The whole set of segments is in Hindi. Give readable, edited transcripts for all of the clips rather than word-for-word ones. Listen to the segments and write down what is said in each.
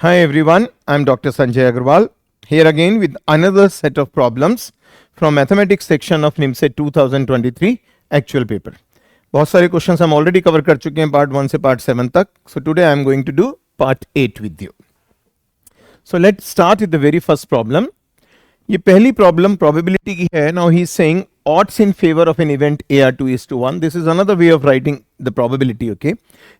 Hi everyone, I'm Dr. Sanjay Agarwal here again with another set of problems from mathematics section of NIMSET 2023 actual paper. बहुत सारे क्वेश्चंस हम ऑलरेडी कवर कर चुके हैं पार्ट 1 से पार्ट 7 तक. So today I am going to do part 8 with you. So let's start with the very first problem. ये पहली प्रॉब्लम प्रोबेबिलिटी की है. Now he is saying odds in favor of an event AR2:1. This is another way of writing the probability. Okay,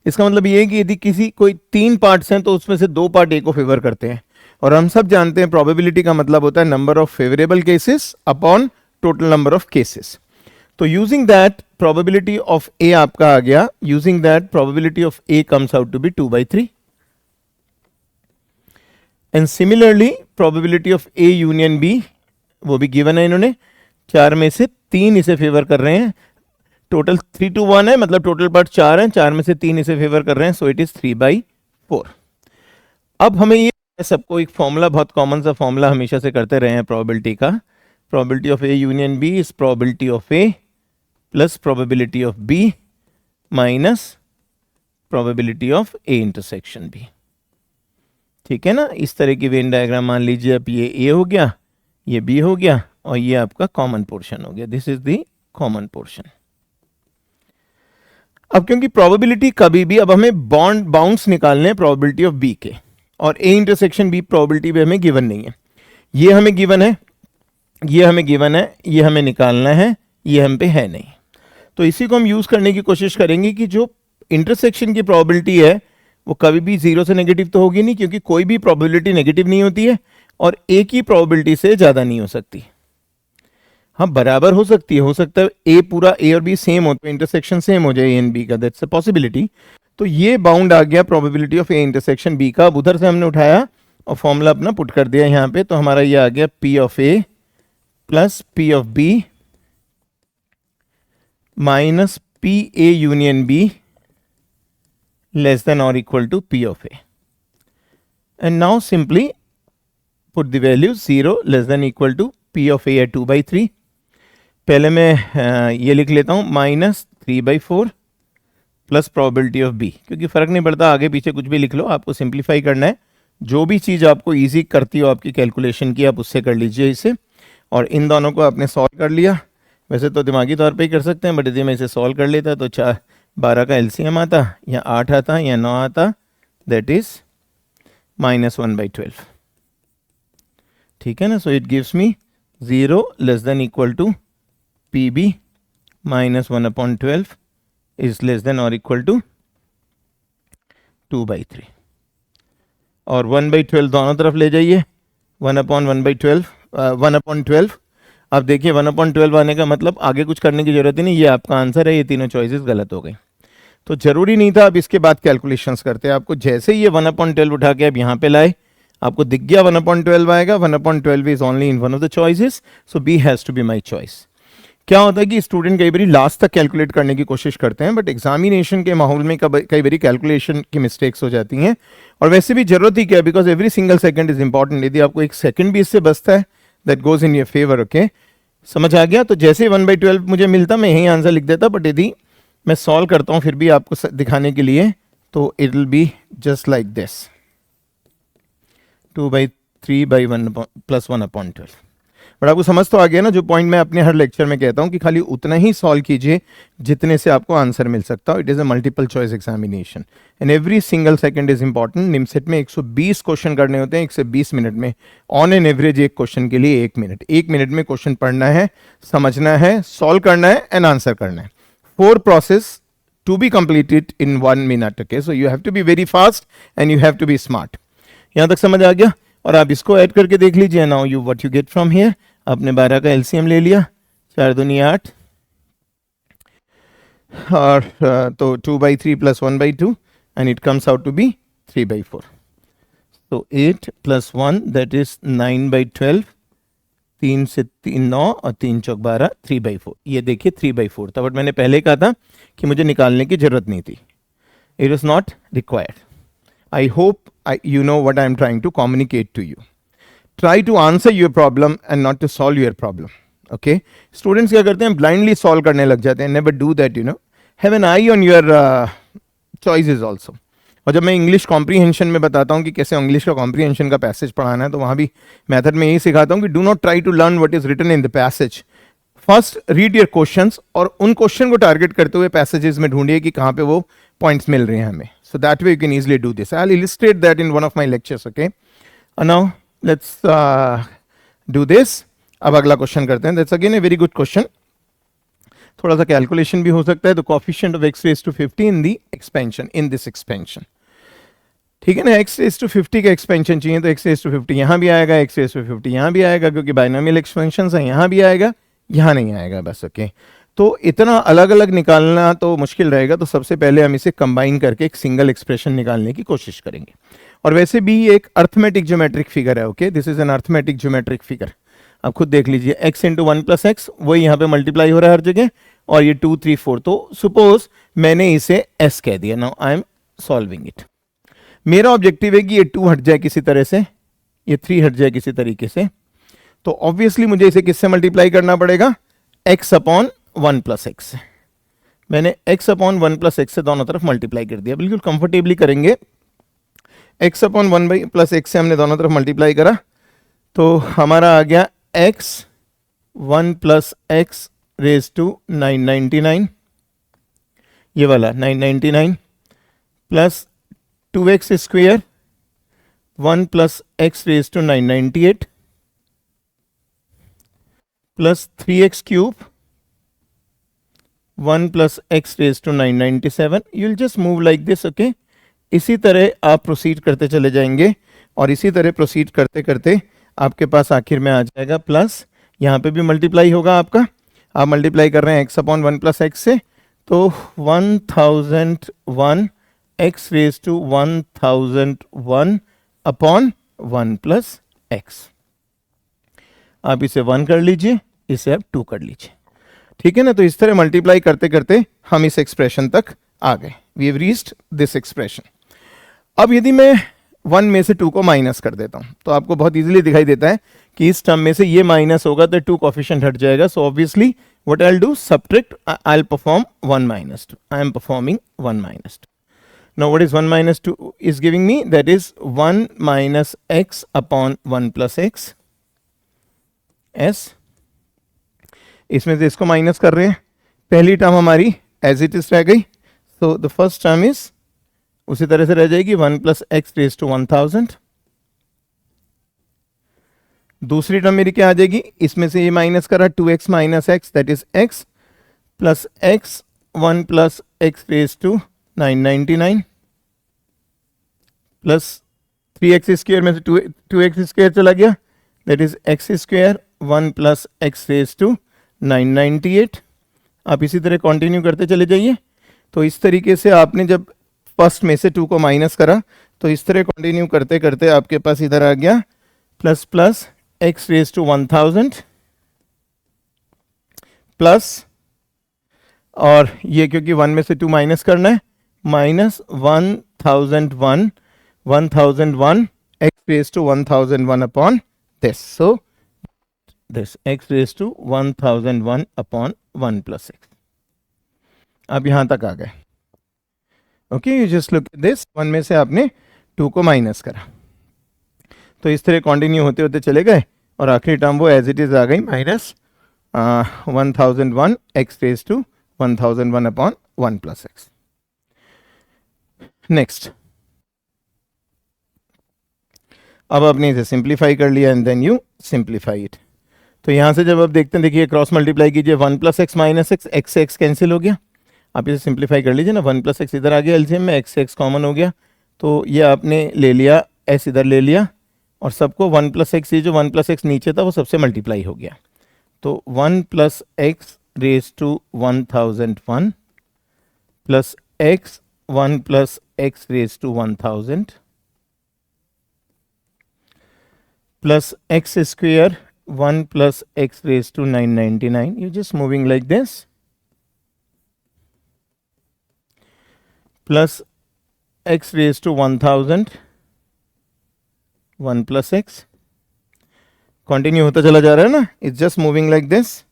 इसका मतलब ये है कि यदि किसी कोई 3 पार्ट्स हैं तो उसमें से 2 पार्ट ए को फेवर करते हैं, और हम सब जानते हैं प्रोबेबिलिटी का मतलब होता है number of favourable cases upon total number of cases. तो using that probability of A आपका आ गया. Using that probability of A comes out to be 2/3. And similarly probability of A union B वो भी गिवन है. इन्होंने 4 में से 3 इसे फेवर कर रहे हैं. टोटल 3-1 है, मतलब टोटल पार्ट 4 है. 4 में से 3 इसे फेवर कर रहे हैं. So it is 3/4. अब हमें ये सबको एक फॉर्मूला, बहुत कॉमन सा फॉर्मूला हमेशा से करते रहे हैं प्रोबेबिलिटी का. Probability of A union B is probability of A plus probability of B minus probability of A intersection B. ठीक है ना. इस तरह की वेन डायग्राम मान लीजिए. अब ये ए हो गया, ये बी हो गया, और ये आपका कॉमन पोर्शन हो गया. This is the common portion. अब क्योंकि प्रोबेबिलिटी कभी भी, अब हमें बाउंड्स निकालने हैं प्रोबेबिलिटी ऑफ बी के, और ए इंटरसेक्शन बी प्रोबेबिलिटी भी हमें गिवन नहीं है. ये हमें गिवन है, ये हमें गिवन है, ये हमें निकालना है, ये हम पे है नहीं. तो इसी को हम यूज करने की कोशिश करेंगे कि जो इंटरसेक्शन की प्रोबेबिलिटी है वो कभी भी 0 से नेगेटिव तो होगी नहीं, क्योंकि कोई भी प्रोबेबिलिटी नेगेटिव नहीं होती है, और ए की प्रोबेबिलिटी से ज्यादा नहीं हो सकती. हाँ, बराबर हो सकती है. हो सकता है ए पूरा, ए और बी सेम हो तो इंटरसेक्शन सेम हो जाए ए एंड बी का. That's a possibility. तो ये बाउंड आ गया probability of A intersection B का. अब उधर से हमने उठाया और फॉर्मूला अपना पुट कर दिया यहाँ पे. तो हमारा ये आ गया P of A plus P of B minus P A union B less than और equal to P of A. And now simply put the value 0 less than equal to P of A है 2/3. पहले मैं ये लिख लेता हूँ minus 3/4 plus probability of B, क्योंकि फर्क नहीं पड़ता, आगे पीछे कुछ भी लिख लो, आपको सिंप्लीफाई करना है. जो भी चीज़ आपको इजी करती हो आपकी कैलकुलेशन की, आप उससे कर लीजिए इसे. और इन दोनों को आपने सॉल्व कर लिया. वैसे तो दिमागी तौर पे ही कर सकते हैं, बट यदि मैं इसे सॉल्व कर लेता तो 12 का एलसीएम आता, या 8 आता, या 9 आता. That is -1/12. ठीक है ना. So it gives me 0 less than equal to P B minus 1/12 is less than और इक्वल टू 2/3. और 1/12 दोनों तरफ ले जाइए. 1/12. अब देखिए 1/12 आने का मतलब आगे कुछ करने की जरूरत ही नहीं. ये आपका आंसर है. ये तीनों चॉइसेस गलत हो गई. तो जरूरी नहीं था अब इसके बाद कैलकुलेशंस करते. आपको जैसे ही ये 1/12 उठा के अब यहाँ पे लाए, आपको दिख गया 1/12 आएगा. 1/12 is only in one of the choices, so B has to be my choice. क्या होता है कि स्टूडेंट कई बार लास्ट तक कैलकुलेट करने की कोशिश करते हैं, बट एग्जामिनेशन के माहौल में कई बार कैलकुलेशन की मिस्टेक्स हो जाती हैं. और वैसे भी जरूरत ही क्या है, because every single second is important. यदि आपको एक सेकंड भी इससे बचता है, that goes in your favour. Okay, समझ आ गया. तो जैसे 1/12 मुझे मिलता, मैं यही आंसर लिख देता. बट यदि मैं सॉल्व करता हूँ फिर भी आपको दिखाने के लिए, तो it will be just like this, 2/3/1 plus 1/12. But आपको समझ तो आ गया ना, जो पॉइंट मैं अपने हर लेक्चर में कहता हूँ कि खाली उतना ही सॉल्व कीजिए जितने से आपको आंसर मिल सकता हो. It is a multiple choice examination and every single second is important. NIMCET में 120 क्वेश्चन करने होते हैं 120 मिनट में. ऑन एन एवरेज एक क्वेश्चन के लिए 1 मिनट. 1 मिनट में क्वेश्चन पढ़ना है, समझना है, सॉल्व करना है एंड आंसर करना है. 4 process to be completed in 1 minute. Okay, so you have to be very fast and you have to be smart. यहाँ तक समझ आ गया. और आप इसको ऐड करके देख लीजिए. Now you what you get from here, आपने 12 का एलसीएम ले लिया, 4 दूनी 8, और तो 2/3 plus 1/2 and it comes out to be 3/4. तो 8 प्लस 1 दैट इज 9/12. 3 से 3 9 और 3 चौक 12, 3/4. ये देखिए 3/4 था, बट मैंने पहले कहा था कि मुझे निकालने की जरूरत नहीं थी. It was not required. I hope you know what I am trying to communicate to you. Try to answer your problem and not to solve your problem. Okay? Students क्या करते हैं, blindly solve करने लग जाते हैं. Never do that, you know. Have an eye on your choices also. और जब मैं इंग्लिश कॉम्प्रीहेंशन में बताता हूँ कि कैसे इंग्लिश का कॉम्प्रीहेंशन का पैसेज पढ़ाना है, तो वहाँ भी मेथड में यही सिखाता हूँ कि do not try to learn what is written in the passage, first read your questions और उन क्वेश्चन को टारगेट करते हुए पैसेजेस में ढूंढिए कि कहाँ पे वो पॉइंट्स मिल रहे हैं हमें. So that way you can easily do this. I will illustrate that in one of my lectures. Okay, now let's do this. अब अगला क्वेश्चन करते हैं. That's again a very good question. थोड़ा सा कैलकुलेशन भी हो सकता है. The coefficient of x raise to 50 in the expansion, in this expansion. ठीक है ना, x रेज़ टू 50 का एक्सपेंशन चाहिए तो x रेज़ टू 50 यहाँ भी आएगा, x रेज़ टू 50 यहाँ भी आएगा, क्योंकि बाइनोमियल एक्सपेंशन है. यहाँ भी आएगा, यहाँ नहीं आएगा बस. ओके, तो इतना अलग अलग निकालना तो मुश्किल रहेगा. तो सबसे पहले हम इसे कंबाइन करके एक सिंगल एक्सप्रेशन निकालने की कोशिश करेंगे. और वैसे भी ये एक अर्थमेटिक ज्योमेट्रिक फिगर है. Okay, this is an arithmetic geometric figure. आप खुद देख लीजिए, x इंटू 1 प्लस एक्स, वही यहाँ पे मल्टीप्लाई हो रहा है हर जगह, और ये 2 3 4. तो सपोज मैंने इसे s कह दिया. Now I am solving it. मेरा ऑब्जेक्टिव है कि ये 2 हट जाए किसी तरह से, ये 3 हट जाए किसी तरीके से. तो ऑब्वियसली मुझे इसे किससे मल्टीप्लाई करना पड़ेगा, x अपॉन 1 प्लस एक्स. मैंने x अपॉन 1 प्लस एक्स से दोनों तरफ मल्टीप्लाई कर दिया. बिल्कुल कंफर्टेबली करेंगे. x अपॉन 1 प्लस एक्स से हमने दोनों तरफ मल्टीप्लाई करा, तो हमारा आ गया x 1 plus x raise to 999, ये वाला 999, plus 2x square 1 plus x raise to 998, plus 3x cube 1 plus x raise to 997. You will just move like this. Okay, इसी तरह आप प्रोसीड करते चले जाएंगे, और इसी तरह प्रोसीड करते करते आपके पास आखिर में आ जाएगा प्लस. यहाँ पे भी मल्टीप्लाई होगा आपका. आप मल्टीप्लाई कर रहे हैं x अपॉन 1 प्लस एक्स से, तो 1001 x raise to 1001 upon 1 plus x. आप इसे 1 कर लीजिए, इसे आप 2 कर लीजिए. ठीक है ना. तो इस तरह मल्टीप्लाई करते करते हम इस एक्सप्रेशन तक आ गए. We have reached this expression. अब यदि मैं 1 में से 2 को माइनस कर देता हूं, तो आपको बहुत इजीली दिखाई देता है कि इस टर्म में से ये माइनस होगा तो 2 कोएफिशिएंट हट जाएगा. So obviously what I will do, subtract. I will perform 1 minus 2. I am performing 1 minus 2. Now what is 1 minus 2 is giving me, that is 1 minus x upon 1 plus x S. इसमें से इसको माइनस कर रहे हैं. पहली टर्म हमारी एज इट इज रह गई. So the first term is उसी तरह से रह जाएगी 1 प्लस एक्स रेज टू 1000. दूसरी टर्म मेरी क्या आ जाएगी, इसमें से ये माइनस करा 2x minus x, that is x plus x 1 plus x raise to 999, plus 3x square में से 2x स्क्वायर चला गया, that is x square 1 plus x raise to 998. आप इसी तरह कंटिन्यू करते चले जाइए. तो इस तरीके से आपने जब फर्स्ट में से 2 को माइनस करा, तो इस तरह कंटिन्यू करते करते आपके पास इधर आ गया plus plus x raise to 1000 plus, और ये क्योंकि 1 में से 2 माइनस करना है, minus 1001 x raise to 1001 upon this. So this x raise to 1001 upon 1 plus x. आप यहां तक आ गए. Okay, you just look at this. 1 में से आपने 2 को माइनस करा, तो इस तरह कंटिन्यू होते होते चले गए, और आखिरी टर्म वो एज इट इज आ गई, minus 1001 x raise to 1001 upon 1 plus x. Next, अब आपने इसे सिंप्लीफाई कर लिया and then you simplify it. तो यहां से जब आप देखते हैं, देखिए क्रॉस मल्टीप्लाई कीजिए, 1 plus x minus x, x से एक्स कैंसिल हो गया. आप इसे सिंप्लीफाई कर लीजिए ना. 1 प्लस एक्स इधर आ गया एलसीएम में, एक्स से एक्स कॉमन हो गया, तो ये आपने ले लिया, एस इधर ले लिया, और सबको 1 प्लस एक्स, ये जो 1 प्लस एक्स नीचे था वो सबसे मल्टीप्लाई हो गया. तो 1 plus x raise to 1001 plus x 1 plus x raise to 1000 plus x square 1 plus x raised to 999. You're just moving like this. Plus x raised to 1000. 1 plus x. Continue होता चला जा रहा है ना. It's just moving like this.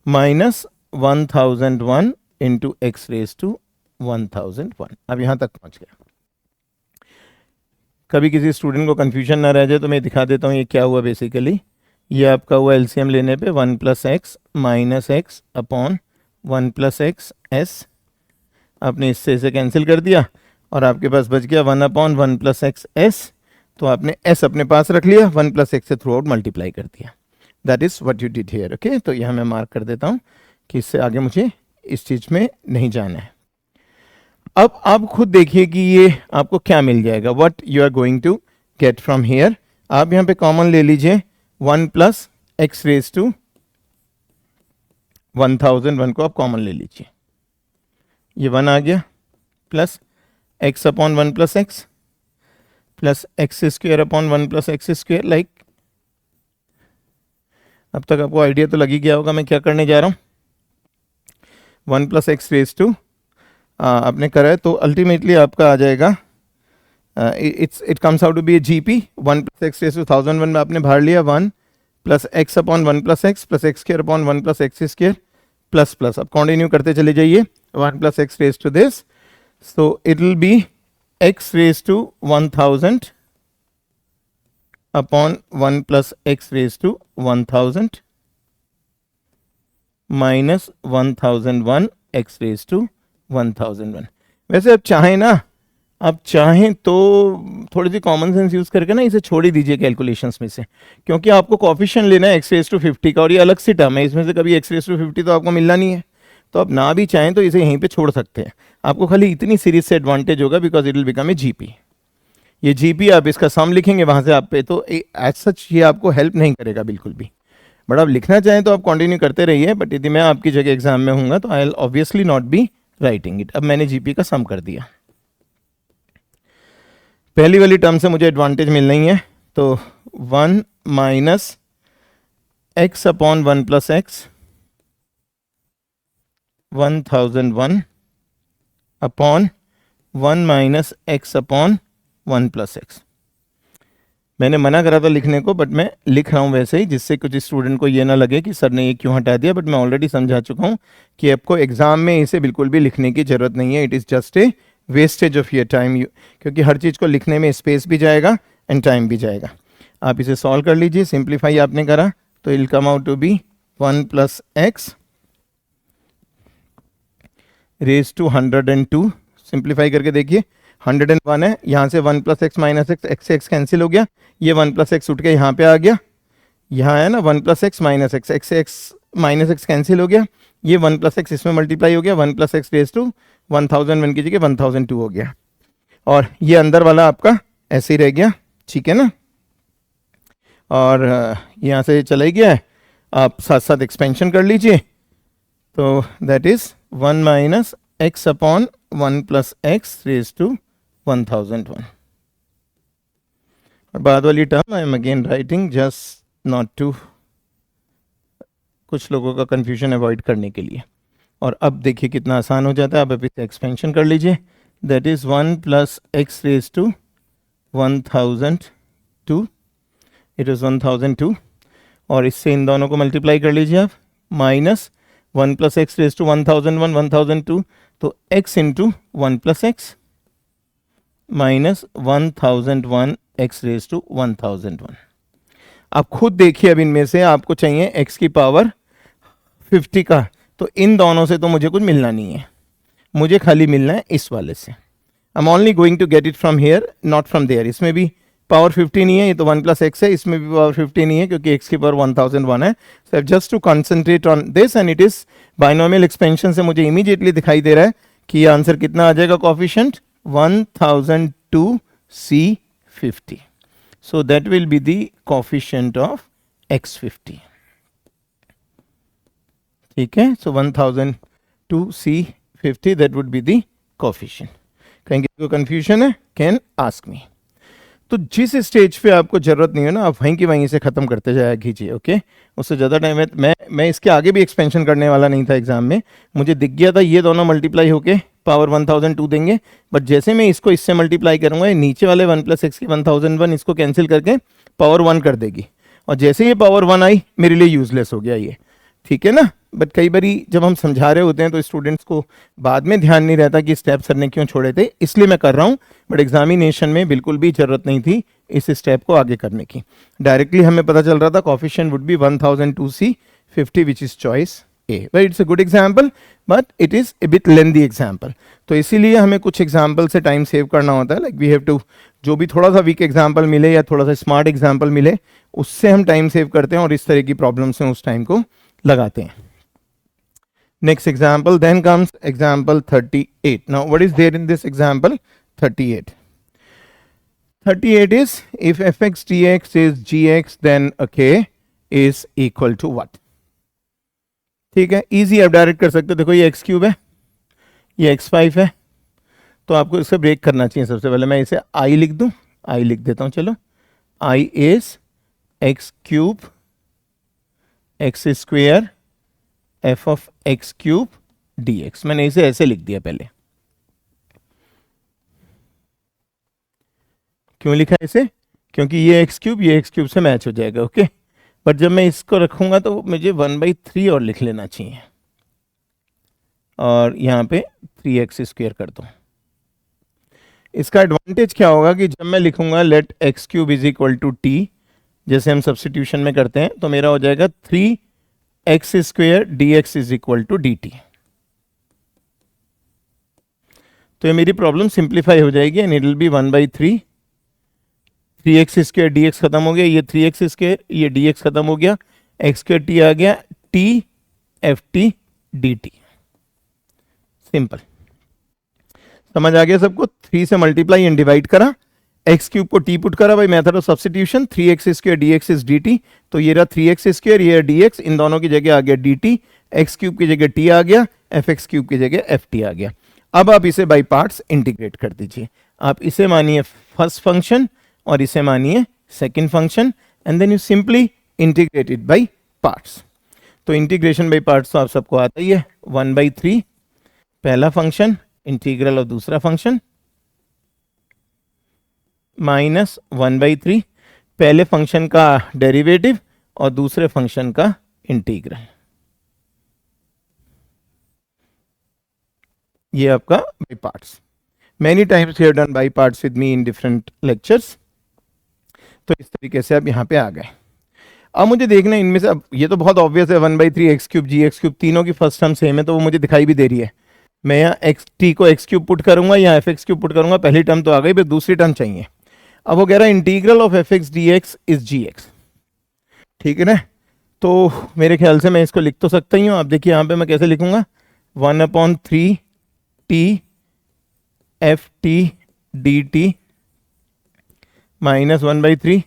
Minus 1001 into x raised to 1001. अब यहां तक पहुंच गया. कभी किसी स्टूडेंट को कन्फ्यूजन ना रह जाए तो मैं दिखा देता हूँ ये क्या हुआ बेसिकली। ये आपका हुआ एलसीएम लेने पे 1 + x - x upon 1 + x s, आपने इससे इसे कैंसिल कर दिया और आपके पास बच गया 1/1 + x s। तो आपने s अपने पास रख लिया, 1 + x से थ्रू आउट मल्टीप्लाई कर दिया। That is what you did here. Okay, तो यहाँ मैं मार्क कर देता हूँ कि इससे आगे मुझे इस चीज में नहीं जाना है। अब आप खुद देखिए कि ये आपको क्या मिल जाएगा, what you are going to get from here. आप यहाँ पे कॉमन ले लीजिए 1 + x⁻² 1001 को आप कॉमन ले लीजिए, ये 1 आ गया, plus x/1 + x plus x² / 1 + x²। Like अब तक आपको आइडिया तो लग ही गया होगा मैं क्या करने जा रहा हूँ। 1 + x⁻² आपने करा है तो अल्टीमेटली आपका आ जाएगा, it comes out to be a GP. 1 + x⁻² 1001 में आपने भार लिया 1 + x/1 + x plus x² / 1 + x² plus plus. अब कंटिन्यू करते चले जाइए 1 + x⁻² this, so it will B x⁻1000 upon 1 + x⁻1000 minus 1001 x⁻1001। वैसे आप चाहें ना, आप चाहें तो थोड़ी सी कॉमन सेंस यूज करके ना इसे छोड़ ही दीजिए कैलकुलेशंस में से, क्योंकि आपको कोएफिशिएंट लेना है x⁻50 का और ये अलग सी टर्म है, इसमें से कभी x⁻50 तो आपको मिलना नहीं है। तो आप ना भी चाहें तो इसे यहीं पे छोड़ सकते हैं। आपको खाली इतनी सीरीज से एडवांटेज होगा because it will become a GP. ये जीपी आप इसका सम लिखेंगे वहां से आप पे, तो एज सच ये आपको हेल्प नहीं करेगा बिल्कुल भी। बट आप लिखना चाहें तो आप कंटिन्यू करते रहिए, बट यदि मैं आपकी जगह एग्जाम में हूँगा तो I will obviously not be writing it. अब मैंने जीपी का सम कर दिया, पहली वाली टर्म से मुझे एडवांटेज मिल रही है, तो 1 - x/1 + x 1001 upon 1 - x/1 + x। मैंने मना करा था लिखने को, बट मैं लिख रहा हूँ वैसे ही, जिससे कुछ स्टूडेंट को ये ना लगे कि सर ने ये क्यों हटा दिया। बट मैं ऑलरेडी समझा चुका हूँ कि आपको एग्जाम में इसे बिल्कुल भी लिखने की जरूरत नहीं है। It is just a wastage of your time, क्योंकि हर चीज़ को लिखने में स्पेस भी जाएगा एंड टाइम भी जाएगा। आप इसे सॉल्व कर लीजिए, सिंप्लीफाई आपने करा तो it will come out to be 1 + x raised to 102। Simplify करके देखिए 101 है, यहाँ से 1 + x - x, x से x कैंसिल हो गया, ये 1 + x उठ के यहाँ पे आ गया, यहाँ है ना 1 + x - x, x से x - x कैंसिल हो गया, ये 1 + x इसमें मल्टीप्लाई हो गया, 1 + x raised to 1001 की जगह 1002 हो गया, और ये अंदर वाला आपका ऐसे ही रह गया, ठीक है ना। और यहाँ से चला ही गया है, आप साथ साथ एक्सपेंशन कर लीजिए, तो that is 1 - x/1 + x raised to 1001। और बाद वाली term I am again writing just not to, कुछ लोगों का कंफ्यूजन अवॉइड करने के लिए। और अब देखिए कितना आसान हो जाता है, अब इसे एक्सपेंशन कर लीजिए, that is 1 + x raised to 1002, it is 1002, और इससे इन दोनों को मल्टीप्लाई कर लीजिए आप, माइनस 1 + x raised to 1001 1002, तो x into 1 + x minus 1001 x raised to 1001। आप खुद देखिए, अब इनमें से आपको चाहिए x की पावर 50 का, तो इन दोनों से तो मुझे कुछ मिलना नहीं है, मुझे खाली मिलना है इस वाले से। I am only going to get it from here not from there. इसमें भी पावर 50 नहीं है, ये तो 1 + x है, इसमें भी पावर 50 नहीं है क्योंकि x की पावर 1001 है। So just to concentrate on this and it is binomial expansion से मुझे इमीडिएटली दिखाई दे रहा है कि ये आंसर कितना आ जाएगा, coefficient 1002c50। So that will be the coefficient of x50, ठीक है। सो 1002c50 that would be the coefficient. कहीं को कंफ्यूजन है कैन आस्क मी। तो जिस स्टेज पे आपको जरूरत नहीं है ना, आप वहीं की वहीं से खत्म करते जाया कीजिए, ओके। उससे ज़्यादा टाइम है, मैं इसके आगे भी एक्सपेंशन करने वाला नहीं था एग्जाम में, मुझे दिख गया था ये दोनों मल्टीप्लाई होके पावर 1002 देंगे, बट जैसे मैं इसको इससे मल्टीप्लाई करूंगा, ये नीचे वाले 1 + x की 1001 इसको कैंसिल करके पावर 1 कर देगी, और जैसे ये पावर 1 आई मेरे लिए यूजलेस हो गया ये, ठीक है ना। बट कई बारी जब हम समझा रहे होते हैं तो स्टूडेंट्स को बाद में ध्यान नहीं रहता कि स्टेप सर ने क्यों छोड़े थे, इसलिए मैं कर रहा हूँ। बट एग्जामिनेशन में बिल्कुल भी जरूरत नहीं थी इस स्टेप को आगे करने की। डायरेक्टली हमें पता चल रहा था coefficient would be 1002C 50 which is choice A. But it's a good example, but it is a bit lengthy example. तो इसीलिए हमें कुछ एग्जाम्पल से टाइम सेव करना होता है। लाइक वी हैव टू, जो भी थोड़ा सा वीक एग्जाम्पल मिले या थोड़ा सा स्मार्ट एग्जाम्पल मिले, उससे हम टाइम सेव करते हैं और इस तरह की प्रॉब्लम से उस टाइम को लगाते हैं। Next example, then comes example 38. Now what is there in this example 38? 38 is if fx dx is gx then k is equal to what? ठीक है, इजी, आप डायरेक्ट कर सकते हो। देखो ये एक्स क्यूब है, ये x5 है, तो आपको इसे ब्रेक करना चाहिए। सबसे पहले मैं इसे i लिख दूं, i लिख देता हूं। चलो, i is x cube x square f of x cube dx। मैंने इसे ऐसे लिख दिया पहले। क्यों लिखा इसे? क्योंकि ये एक्स क्यूब से मैच हो जाएगा। ओके, बट जब मैं इसको रखूंगा तो मुझे 1/3 और लिख लेना चाहिए, और यहाँ पे 3x स्क्वेयर कर दूं। इसका एडवांटेज क्या होगा कि जब मैं लिखूंगा let x cube is equal to t, जैसे हम सब्स्टिट्यूशन में करते हैं, तो मेरा हो जाएगा 3x square dx is equal to dt। तो ये मेरी प्रॉब्लम सिंप्लीफाई हो जाएगी and it will be 1/3। 3x square dx खत्म हो गया, ये 3x स्क्वेयर, ये dx खत्म हो गया, x स्क्वेयर t आ गया, t ft dt। सिंपल, समझ आ गया सबको? 3 से मल्टीप्लाई एंड डिवाइड करा, एक्स क्यूब को टी पुट करा by method of substitution, 3x square dx is dt। तो ये रहा 3x स्क्वेयर, ये dx, इन दोनों की जगह आ गया dt, एक्स क्यूब की जगह t आ गया, fx क्यूब की जगह ft आ गया। अब आप इसे बाई पार्ट्स इंटीग्रेट कर दीजिए। आप इसे मानिए फर्स्ट फंक्शन और इसे मानिए second function, and then you simply integrate it by parts. तो इंटीग्रेशन बाई पार्ट्स तो आप सबको आता ही है। 1/3 पहला फंक्शन, इंटीग्रल ऑफ दूसरा फंक्शन, माइनस 1/3 पहले फंक्शन का डेरिवेटिव और दूसरे फंक्शन का इंटीग्रल। ये आपका by parts. Many times you have done by parts with me in different lectures. तो इस तरीके से आप यहाँ पे आ गए। अब मुझे देखना है इनमें से, अब ये तो बहुत ऑब्वियस है, 1/3 x cube g x cube, तीनों की फर्स्ट टर्म सेम है तो वो मुझे दिखाई भी दे रही है। मैं यहाँ एक्स टी को एक्स क्यूब पुट करूंगा या एफ एक्स क्यूब पुट करूंगा, पहली टर्म तो आ गई, फिर दूसरी टर्म चाहिए। अब वो कह रहा है integral of f x d x is g x. ठीक है ना? तो मेरे ख्याल से मैं इसको लिख तो सकता ही हूँ। आप देखिए यहाँ पे मैं कैसे लिखूंगा, 1/3 t f t d t minus 1/3।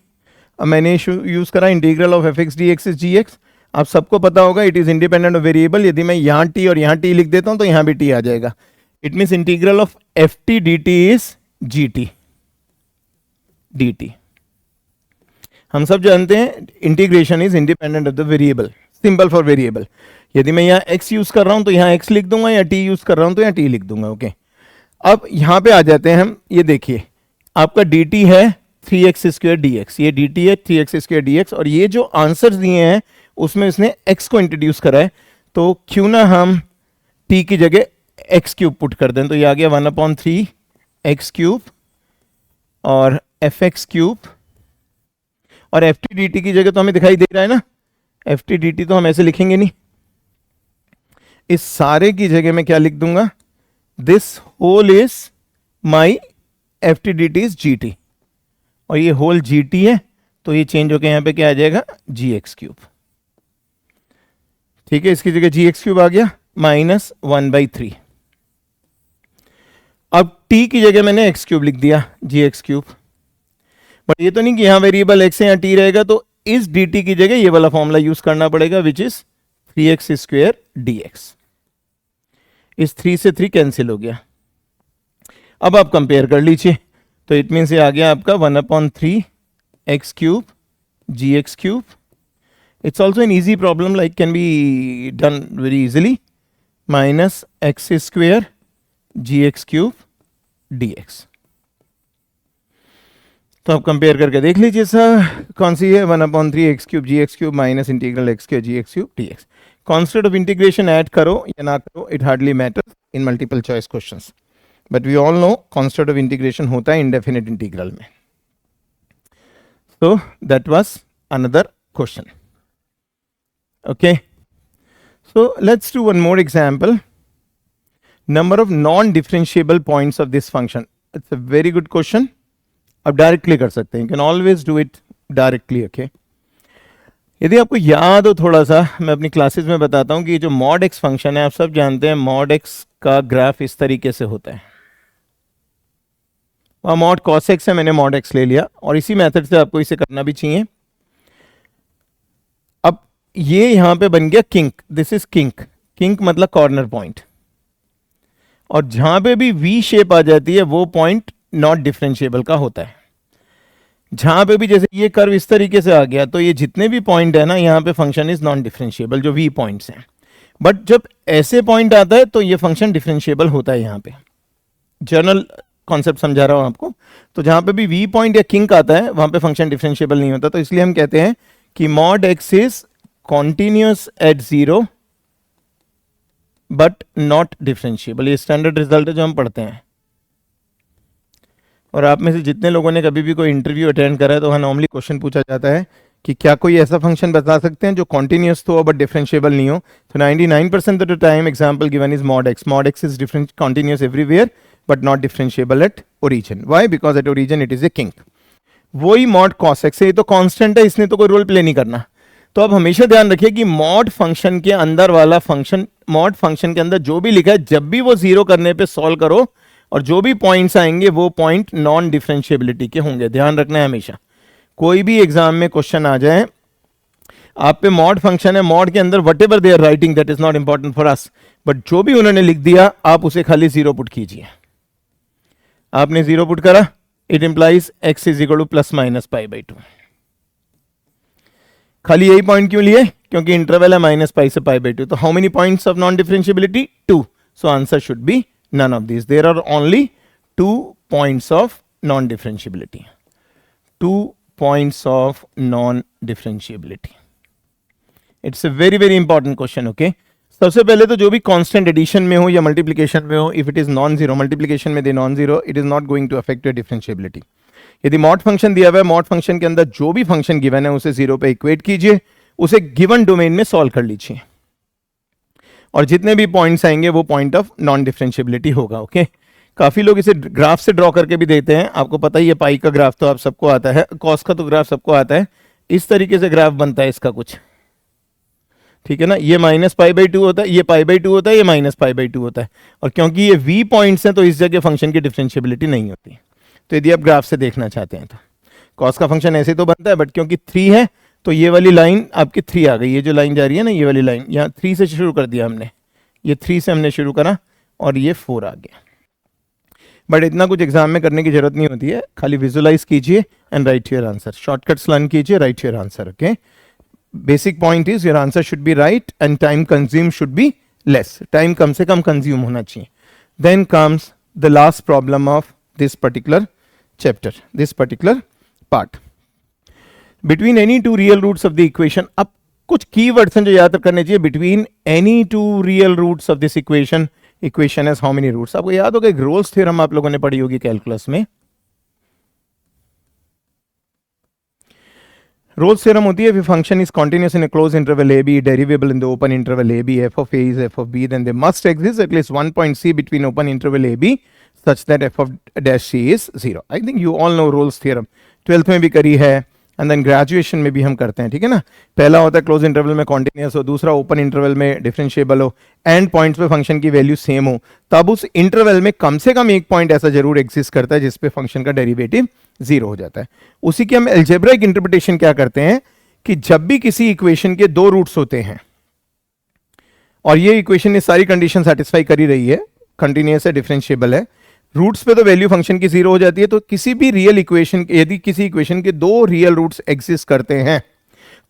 अब मैंने यूज करा integral of f x d x is g x. आप सबको पता होगा it is independent of variable. यदि मैं यहाँ टी और यहाँ टी लिख देता हूं तो यहाँ भी टी आ जाएगा। It means integral of F t d t is g T d T. हम सब जानते हैं integration is independent of the variable, simple for variable. यदि मैं यहाँ x यूज कर रहा हूं तो यहाँ x लिख दूंगा, या t यूज कर रहा हूं तो यहाँ t लिख दूंगा। ओके, अब यहाँ पे आ जाते हैं हम। ये देखिए आपका dt है 3x स्क्वेयर dx, ये dt है 3x स्क्वेयर dx, और ये जो आंसर्स दिए हैं उसमें इसने x को इंट्रोड्यूस करा है। तो क्यों ना हम t की जगह x क्यूब पुट कर दें। तो ये आ गया 1/3 x क्यूब और fx क्यूब, और एफ टी डी टी की जगह तो हमें दिखाई दे रहा है ना, एफ टी डी टी तो हम ऐसे लिखेंगे नहीं। इस सारे की जगह मैं क्या लिख दूंगा, this whole is my f t d t is g t, और ये होल जी टी है, तो ये चेंज होकर यहां पे क्या आ जाएगा, जी एक्स क्यूब। ठीक है, इसकी जगह जी एक्स क्यूब आ गया माइनस 1/3। अब t की जगह मैंने एक्स क्यूब लिख दिया, जी एक्स क्यूब। बट ये तो नहीं कि यहां वेरिएबल x है, यहां t रहेगा, तो इस dt की जगह ये वाला फॉर्मूला यूज करना पड़ेगा, which is 3x square dx। इस 3 से 3 कैंसिल हो गया। अब आप कंपेयर कर लीजिए, तो इट मीन्स ये आ गया आपका 1/3 x cube g x cube. It's also an easy problem, like can be done very easily, minus x square g x cube d x. तो आप कंपेयर करके देख लीजिए सर कौन सी है, 1/3 x cube g x cube minus integral x cube g x cube d x. Concept of integration add करो या ना करो, it hardly matters in multiple choice questions, but we all know concept of integration होता है इंडेफिनिट इंटीग्रल में. So that was another question. Okay, so let's do one more example. Number of non-differentiable points of this function. It's a very good question. आप डायरेक्टली कर सकते हैं, you can always do it directly. Okay, यदि आपको याद हो थोड़ा सा, मैं अपनी क्लासेस में बताता हूँ कि ये जो mod x फंक्शन है, आप सब जानते हैं mod x का ग्राफ इस तरीके से होता है. वहाँ mod cos x है, मैंने mod x ले लिया और इसी मेथड से आपको इसे करना भी चाहिए. अब ये यहाँ पे बन गया kink, this is kink. Kink मतलब कॉर्नर पॉइंट, और जहां पे भी वी शेप आ जाती है वो पॉइंट नॉट डिफरेंशिएबल का होता है. जहां पे भी जैसे ये कर्व इस तरीके से आ गया तो ये जितने भी पॉइंट है ना, यहाँ पे फंक्शन इज नॉन डिफरेंशिएबल, जो वी पॉइंट्स हैं. बट जब ऐसे पॉइंट आता है तो ये फंक्शन डिफरेंशिएबल होता है. यहाँ पे जनरल कॉन्सेप्ट समझा रहा हूं आपको. तो जहां पे भी वी पॉइंट या किंक आता है वहां पे फंक्शन डिफरेंशिएबल नहीं होता. तो इसलिए हम कहते हैं कि mod x is continuous at zero but not differentiable. ये स्टैंडर्ड रिजल्ट है जो हम पढ़ते हैं. और आप में से जितने लोगों ने कभी भी कोई इंटरव्यू अटेंड करा है तो वहाँ नॉर्मली क्वेश्चन पूछा जाता है कि क्या कोई ऐसा फंक्शन बता सकते हैं जो कॉन्टिन्यूअस तो हो बट डिफरेंशिएबल नहीं हो. तो 99% of the time example given is mod x. Mod x is different continuous everywhere but not differentiable at origin. Why? Because at origin it is a kink. वही मॉड कॉस एक्स है, ये तो कांस्टेंट है, इसने तो कोई रोल प्ले नहीं करना. तो आप हमेशा ध्यान रखिए कि मॉड फंक्शन के अंदर वाला फंक्शन, मॉड फंक्शन के अंदर जो भी लिखा है, जब भी वो जीरो करने पे सॉल्व करो और जो भी पॉइंट्स आएंगे वो पॉइंट नॉन डिफरेंशिएबिलिटी के होंगे. ध्यान रखना है हमेशा. कोई भी एग्जाम में क्वेश्चन आ जाए, आप पे मॉड फंक्शन है, मॉड के अंदर whatever they are writing that is not important for us, but जो भी उन्होंने लिख दिया आप उसे खाली जीरो पुट कीजिए. आपने जीरो पुट करा, it implies x is equal two plus minus pi by 2. खाली यही पॉइंट क्यों लिए? क्योंकि इंटरवल है माइनस पाई से पाई बाई 2. तो how many points of non differentiability? 2. So answer should B none of these. There are only 2 points of non-differentiability. 2 points of non-differentiability. It's a very very important question. Okay, सबसे पहले तो जो भी कांस्टेंट एडिशन में हो या मल्टीप्लिकेशन में हो, if it is non zero, multiplication में दे non zero, it is not going to affect your differentiability. यदि मॉड फंक्शन दिया हुआ है, मॉड फंक्शन के अंदर जो भी फंक्शन गिवन है उसे जीरो पे इक्वेट कीजिए, उसे गिवन डोमेन में सॉल्व कर लीजिए, और जितने भी पॉइंट्स आएंगे वो पॉइंट ऑफ नॉन डिफरेंशिएबिलिटी होगा. ओके, काफी लोग इसे ग्राफ से ड्रॉ करके भी देते हैं. आपको पता ही है पाई का ग्राफ तो आप सबको आता है, कॉस का तो ग्राफ सबको आता है. इस तरीके से ग्राफ बनता है इसका कुछ, ठीक है ना. ये माइनस पाई बाई 2 होता है, ये पाई बाई 2 होता है, ये माइनस पाई बाई 2 होता है. और क्योंकि ये वी पॉइंट्स हैं तो इस जगह फंक्शन की डिफरेंशिएबिलिटी नहीं होती. तो यदि आप ग्राफ से देखना चाहते हैं तो कॉस का फंक्शन ऐसे तो बनता है, बट क्योंकि 3 है तो ये वाली लाइन आपकी 3 आ गई. ये जो लाइन जा रही है ना, ये वाली लाइन, यहाँ 3 से शुरू कर दिया हमने, ये 3 से हमने शुरू करा और ये 4 आ गया. बट इतना कुछ एग्जाम में करने की जरूरत नहीं होती है. खाली विजुलाइज कीजिए and write your answer. Shortcuts learn कीजिए, write your answer. Okay, basic point is your answer should be right and time consume should be less. Time कम से कम कंज्यूम होना चाहिए. Then comes the last problem of this particular chapter, this particular part. Between any two real roots of the equation. अब कुछ कीवर्ड्स हैं जो याद करने चाहिए. Between any two real roots of this equation, equation has how many roots. आपको याद होगा एक रोल्स थ्योरम आप लोगों ने पढ़ी होगी कैलकुलस में. रोल्स थ्योरम होती है, if a function is continuous in a closed interval a b, derivable in the open interval a b, f of a is f of b, then there must exist at least one point c between open interval a b such that f of dash c is 0. I think you all know Rolle's theorem. 12th में भी करी है एंड देन ग्रेजुएशन में भी हम करते हैं, ठीक है ना. पहला होता है क्लोज इंटरवल में कॉन्टिन्यूस हो, दूसरा ओपन इंटरवल में डिफरेंशिएबल हो, एंड पॉइंट्स पे फंक्शन की वैल्यू सेम हो. तब उस इंटरवल में कम से कम एक पॉइंट ऐसा जरूर एग्जिस्ट करता है जिसपे फंक्शन का डेरिवेटिव 0 हो जाता है. उसी की हम एल्जेब्रिक इंटरप्रिटेशन क्या करते हैं कि जब भी किसी इक्वेशन के 2 रूट्स होते हैं और ये इक्वेशन ने सारी कंडीशन सेटिस्फाई करी रही है, कंटिन्यूस है, डिफरेंशिएबल है, रूट्स पे तो वैल्यू फंक्शन की 0 हो जाती है. तो किसी भी रियल इक्वेशन, यदि किसी इक्वेशन के 2 रियल रूट्स एग्जिस्ट करते हैं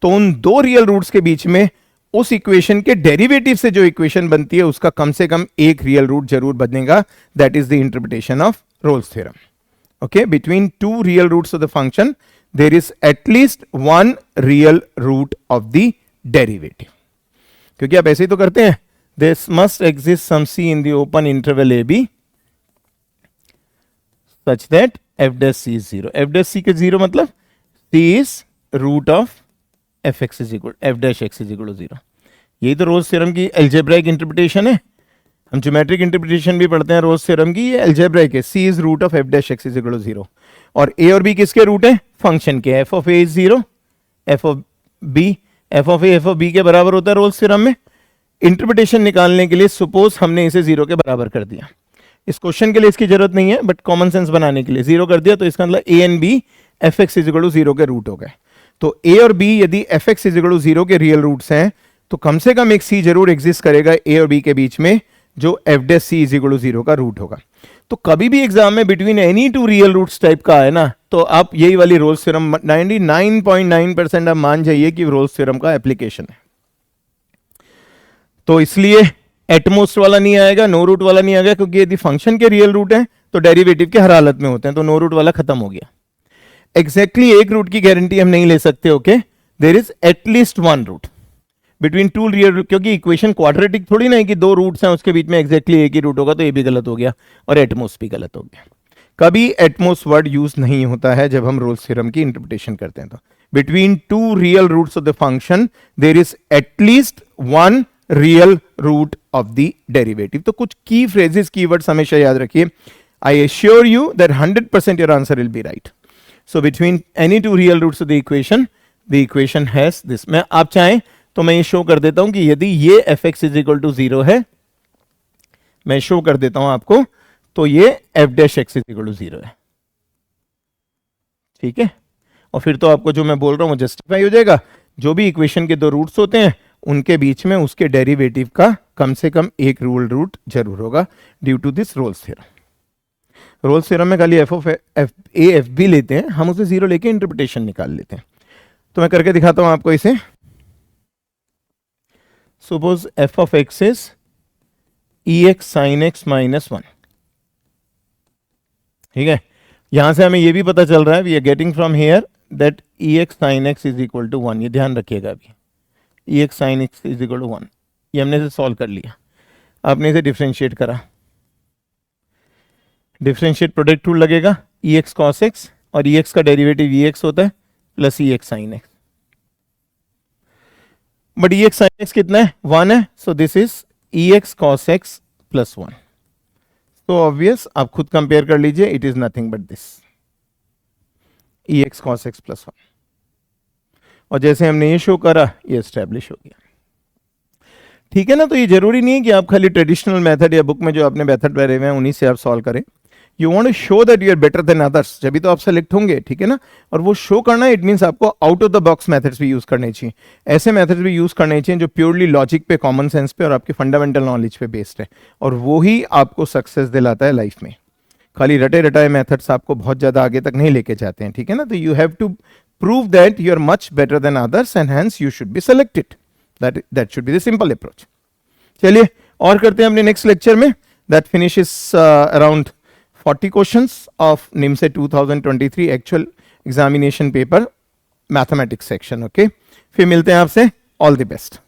तो उन 2 रियल रूट्स के बीच में उस इक्वेशन के डेरिवेटिव से जो इक्वेशन बनती है उसका कम से कम एक रियल रूट जरूर बनेगा. That is the interpretation of Rolle's theorem. Okay, between 2 real roots of the function there is at least 1 real root of the derivative. क्योंकि आप ऐसे ही तो करते हैं. This must exist some c in the open interval A B such that f dash c is zero. F dash c के जीरो मतलब c is root of f x is equal f dash x is equal to zero. यही तो रोज थ्योरम की एल्जेब्राइक इंटरप्रिटेशन है. हम ज्योमेट्रिक इंटरप्रिटेशन भी पढ़ते हैं रोज थ्योरम की. ये एल्जेब्राइक है. C is root of f dash x is equal to zero. और ए और बी किसके रूट है? फंक्शन के. F of A is zero, f of B, f of A f of B के बराबर होता है रोज थ्योरम में. इंटरप्रिटेशन निकालने के लिए सपोज हमने इसे जीरो के बराबर कर दिया. इस क्वेश्चन के लिए इसकी जरूरत नहीं है, बट कॉमन सेंस बनाने के लिए जीरो कर दिया, तो इसका मतलब a and b f x is equal to zero के रूट हो गए. तो ए और बी यदि f x is equal to zero के रियल रूट्स हैं, तो कम से कम एक सी जरूर एग्जिस्ट करेगा ए और बी के बीच में, जो f dash c is equal to zero का रूट होगा. तो कभी भी एग्जाम में between any two real roots type का है ना, तो आप यही वाली रोल्स थ्योरम 99.9% आप मान जाइए कि रोल्स थ्योरम का एप्लीकेशन है. तो इसलिए एटमोस्ट वाला नहीं आएगा, नो रूट वाला नहीं आएगा, क्योंकि यदि फंक्शन के रियल रूट है तो डेरिवेटिव के हर हालत में होते हैं, तो नो रूट वाला खत्म हो गया. एग्जैक्टली एक रूट की गारंटी हम नहीं ले सकते. Okay, there is at least one root between two real root, क्योंकि इक्वेशन क्वाड्रेटिक थोड़ी ना है कि दो रूट्स हैं उसके बीच में एग्जैक्टली एक ही रूट होगा, तो ये भी गलत हो गया और एटमोस्ट भी गलत हो गया. कभी एटमोस्ट वर्ड यूज नहीं होता है जब हम रोल्स थ्योरम की इंटरप्रिटेशन करते हैं. तो between two real roots of the function there is at least one real root of the derivative. तो कुछ की फ्रेजेस कीवर्ड्स हमेशा याद रखिए. I assure you that 100% your answer will be right. So between any two real roots of the equation has this. मैं आप चाहें तो मैं ये शो कर देता हूं कि यदि ये f x is equal to zero है, मैं शो कर देता हूं आपको, तो ये f dash x is equal to zero है. ठीक है, और फिर तो आपको जो मैं बोल रहा हूं वो जस्टिफाई हो जाएगा. जो भी इक्वेशन के दो रूट्स होते हैं उनके बीच में उसके डेरिवेटिव का कम से कम एक रूल रूट जरूर होगा due to this Rolle's theorem. Rolle's theorem में खाली f of f a f b लेते हैं, हम उसे जीरो लेके इंटरप्रिटेशन निकाल लेते हैं. तो मैं करके दिखाता हूं आपको इसे. Suppose f of x is ex sin x minus 1. ठीक है, यहां से हमें यह भी पता चल रहा है, we are getting from here that ex sin x is equal to 1. ये ध्यान रखिएगा. अभी ex sin x is equal to 1, ये हमने इसे सॉल्व कर लिया. आपने इसे डिफरेंशिएट करा. डिफरेंशिएट प्रोडक्ट रूल लगेगा. ex cos x और ex का डेरिवेटिव ex होता है plus ex sin x. But ex sin x कितना है? 1 है. So this is ex cos x plus 1. तो ऑब्वियस, आप खुद कंपेयर कर लीजिए. It is nothing but this ex cos x plus 1. और जैसे हमने ये शो करा, ये एस्टेब्लिश हो गया. ठीक है ना. तो ये जरूरी नहीं है कि आप खाली ट्रेडिशनल मेथड या बुक में जो आपने मेथड पढ़े हुए हैं उन्हीं से आप सॉल्व करें. You want to show that you are better than others, जब भी तो आप सेलेक्ट होंगे. ठीक है ना. और वो शो करना, इट मींस आपको out of the box methods भी यूज करने चाहिए. ऐसे मेथड्स भी यूज करने चाहिए जो प्योरली लॉजिक पे, कॉमन सेंस पे और आपके फंडामेंटल नॉलेज पे बेस्ड है. और वो ही आपको सक्सेस दिलाता है लाइफ में. खाली रटे रटाए मेथड्स आपको बहुत ज्यादा आगे तक नहीं लेके जाते हैं. ठीक है ना. तो you have to prove that you are much better than others and hence you should be selected. That should be the simple approach. चलिए और करते हैं अपने नेक्स्ट लेक्चर में. That finishes around 40 questions of NIMSE 2023 actual examination paper mathematics section. Okay, फिर मिलते हैं आपसे. All the best.